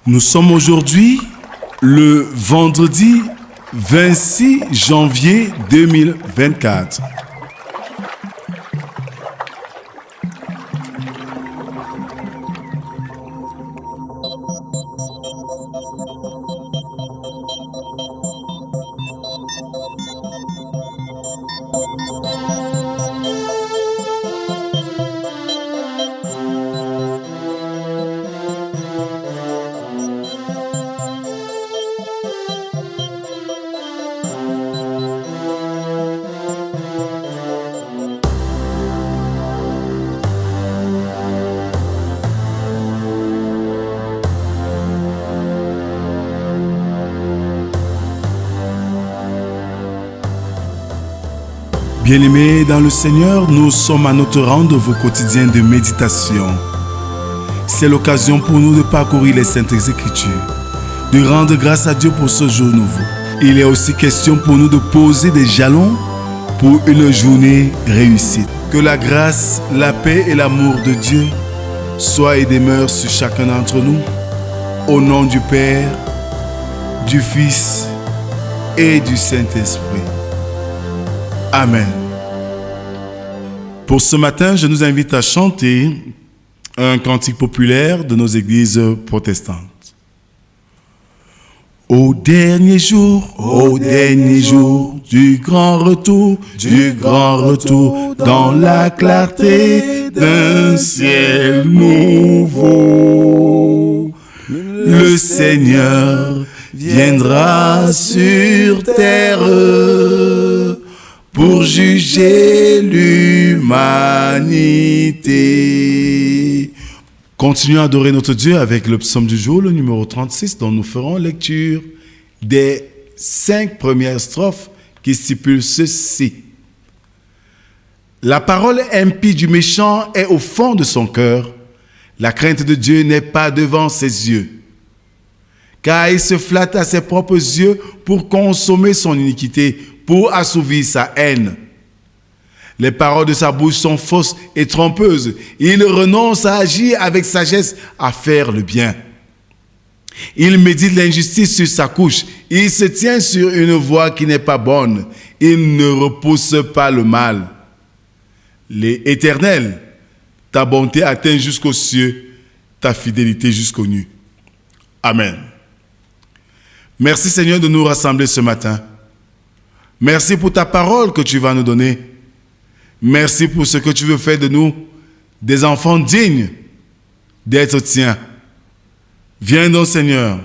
Nous sommes aujourd'hui le vendredi 26 janvier 2024. Bien-aimés dans le Seigneur, nous sommes à notre rendez-vous quotidien de méditation. C'est l'occasion pour nous de parcourir les Saintes Écritures, de rendre grâce à Dieu pour ce jour nouveau. Il est aussi question pour nous de poser des jalons pour une journée réussie. Que la grâce, la paix et l'amour de Dieu soient et demeurent sur chacun d'entre nous. Au nom du Père, du Fils et du Saint-Esprit. Amen. Pour ce matin, je nous invite à chanter un cantique populaire de nos églises protestantes. Au dernier jour du grand retour, dans la clarté d'un ciel nouveau, le Seigneur viendra sur terre pour juger l'humanité. Continuons à adorer notre Dieu avec le psaume du jour, le numéro 36, dont nous ferons lecture des 5 premières strophes qui stipulent ceci. La parole impie du méchant est au fond de son cœur. La crainte de Dieu n'est pas devant ses yeux. Car il se flatte à ses propres yeux pour consommer son iniquité, pour assouvir sa haine. Les paroles de sa bouche sont fausses et trompeuses. Il renonce à agir avec sagesse, à faire le bien. Il médite l'injustice sur sa couche. Il se tient sur une voie qui n'est pas bonne. Il ne repousse pas le mal. Éternel, ta bonté atteint jusqu'aux cieux, ta fidélité jusqu'aux nues. Amen. Merci Seigneur de nous rassembler ce matin. Merci pour ta parole que tu vas nous donner. Merci pour ce que tu veux faire de nous, des enfants dignes d'être tiens. Viens donc Seigneur,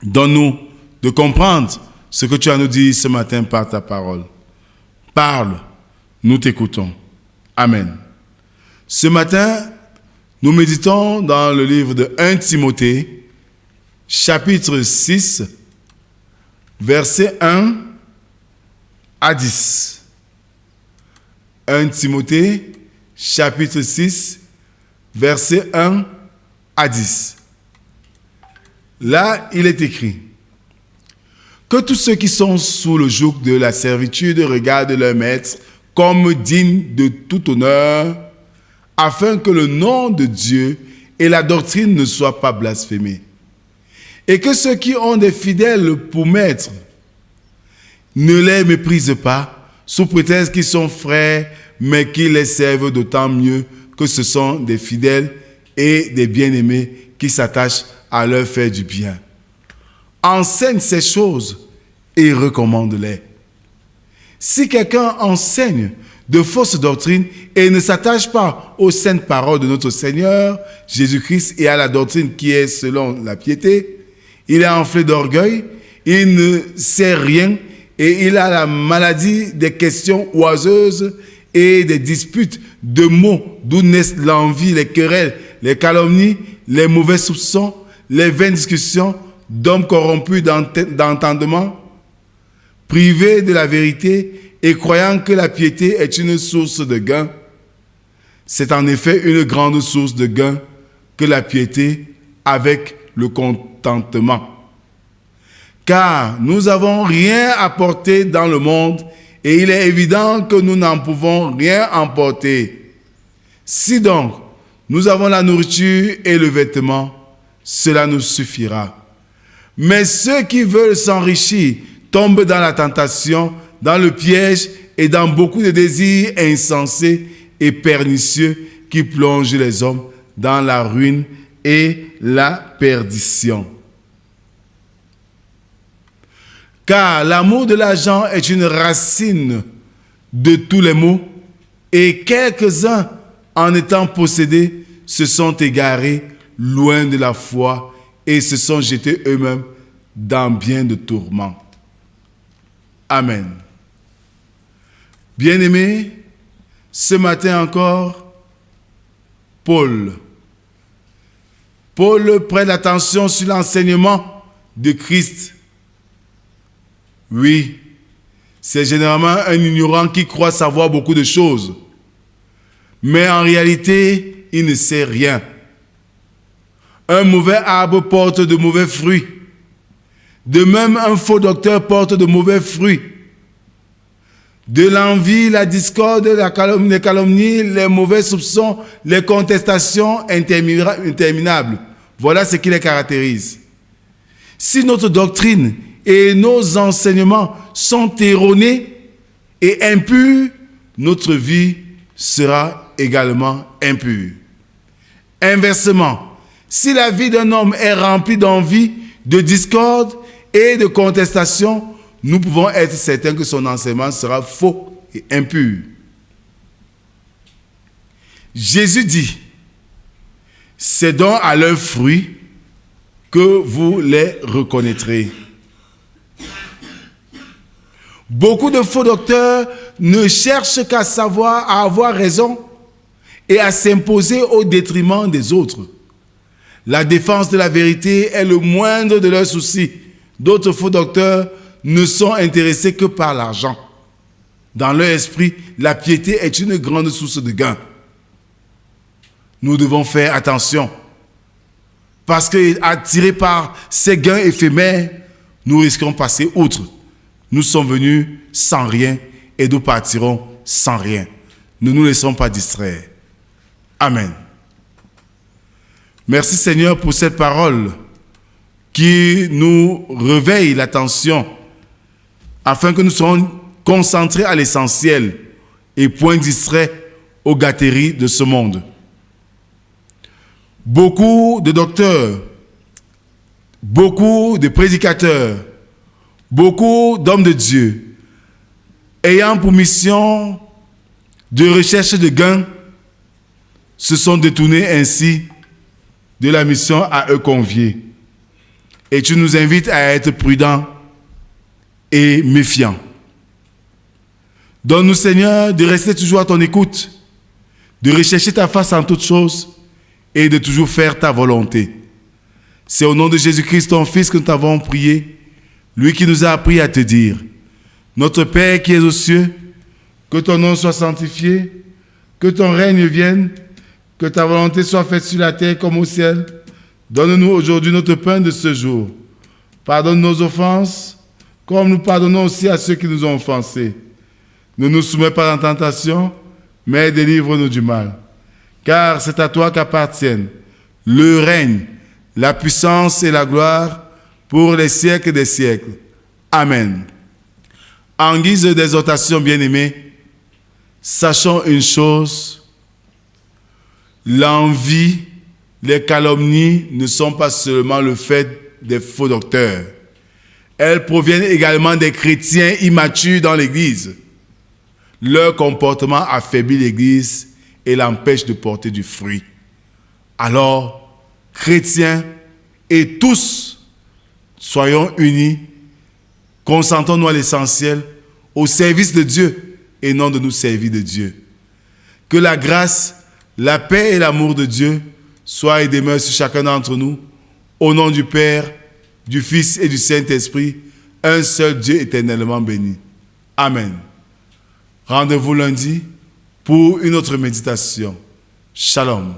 donne-nous de comprendre ce que tu as à nous dire ce matin par ta parole. Parle, nous t'écoutons. Amen. Ce matin, nous méditons dans le livre de 1 Timothée, chapitre 6, versets 1 à 10. 1 Timothée, chapitre 6, versets 1 à 10. Là, il est écrit que tous ceux qui sont sous le joug de la servitude regardent leur maître comme digne de tout honneur, afin que le nom de Dieu et la doctrine ne soient pas blasphémés. Et que ceux qui ont des fidèles pour maître ne les méprisent pas, sous prétexte qu'ils sont frères, mais qu'ils les servent d'autant mieux que ce sont des fidèles et des bien-aimés qui s'attachent à leur faire du bien. Enseigne ces choses et recommande-les. Si quelqu'un enseigne de fausses doctrines et ne s'attache pas aux saintes paroles de notre Seigneur Jésus-Christ et à la doctrine qui est selon la piété, il est enflé d'orgueil, il ne sait rien et il a la maladie des questions oiseuses et des disputes de mots d'où naissent l'envie, les querelles, les calomnies, les mauvais soupçons, les vaines discussions d'hommes corrompus d'entendement, privés de la vérité et croyant que la piété est une source de gain. C'est en effet une grande source de gain que la piété avec le contentement. Car nous n'avons rien apporté dans le monde et il est évident que nous n'en pouvons rien emporter. Si donc nous avons la nourriture et le vêtement, cela nous suffira. Mais ceux qui veulent s'enrichir tombent dans la tentation, dans le piège et dans beaucoup de désirs insensés et pernicieux qui plongent les hommes dans la ruine et la perdition. Car l'amour de l'argent est une racine de tous les maux, et quelques-uns, en étant possédés, se sont égarés loin de la foi et se sont jetés eux-mêmes dans bien de tourments. Amen. Bien-aimés, ce matin encore, Paul prête l'attention sur l'enseignement de Christ. Oui, c'est généralement un ignorant qui croit savoir beaucoup de choses. Mais en réalité, il ne sait rien. Un mauvais arbre porte de mauvais fruits. De même, un faux docteur porte de mauvais fruits. De l'envie, la discorde, les calomnies, les mauvais soupçons, les contestations interminables. Voilà ce qui les caractérise. Si notre doctrine et nos enseignements sont erronés et impurs, notre vie sera également impure. Inversement, si la vie d'un homme est remplie d'envie, de discorde et de contestation, nous pouvons être certains que son enseignement sera faux et impur. Jésus dit, c'est donc à leurs fruits que vous les reconnaîtrez. Beaucoup de faux docteurs ne cherchent qu'à savoir, à avoir raison et à s'imposer au détriment des autres. La défense de la vérité est le moindre de leurs soucis. D'autres faux docteurs ne sont intéressés que par l'argent. Dans leur esprit, la piété est une grande source de gain. Nous devons faire attention. Parce que, attirés par ces gains éphémères, nous risquons de passer outre. Nous sommes venus sans rien et nous partirons sans rien. Ne nous laissons pas distraire. Amen. Merci Seigneur pour cette parole qui nous réveille l'attention afin que nous soyons concentrés à l'essentiel et point distraits aux gâteries de ce monde. Beaucoup de docteurs, beaucoup de prédicateurs, beaucoup d'hommes de Dieu ayant pour mission de recherche de gains se sont détournés ainsi de la mission à eux confiée. Et tu nous invites à être prudents et méfiants. Donne-nous, Seigneur, de rester toujours à ton écoute, de rechercher ta face en toutes choses et de toujours faire ta volonté. C'est au nom de Jésus-Christ, ton Fils, que nous t'avons prié, lui qui nous a appris à te dire, notre Père qui es aux cieux, que ton nom soit sanctifié, que ton règne vienne, que ta volonté soit faite sur la terre comme au ciel. Donne-nous aujourd'hui notre pain de ce jour. Pardonne nos offenses, comme nous pardonnons aussi à ceux qui nous ont offensés. Ne nous soumets pas en tentation, mais délivre-nous du mal. Car c'est à toi qu'appartiennent le règne, la puissance et la gloire pour les siècles des siècles. Amen. En guise d'exhortation, bien-aimés, sachons une chose, l'envie, les calomnies ne sont pas seulement le fait des faux docteurs. Elles proviennent également des chrétiens immatures dans l'Église. Leur comportement affaiblit l'Église et l'empêche de porter du fruit. Alors, chrétiens et tous, soyons unis, concentrons-nous à l'essentiel, au service de Dieu et non de nous servir de Dieu. Que la grâce, la paix et l'amour de Dieu soient et demeurent sur chacun d'entre nous, au nom du Père, du Fils et du Saint-Esprit, un seul Dieu éternellement béni. Amen. Rendez-vous lundi pour une autre méditation. Shalom.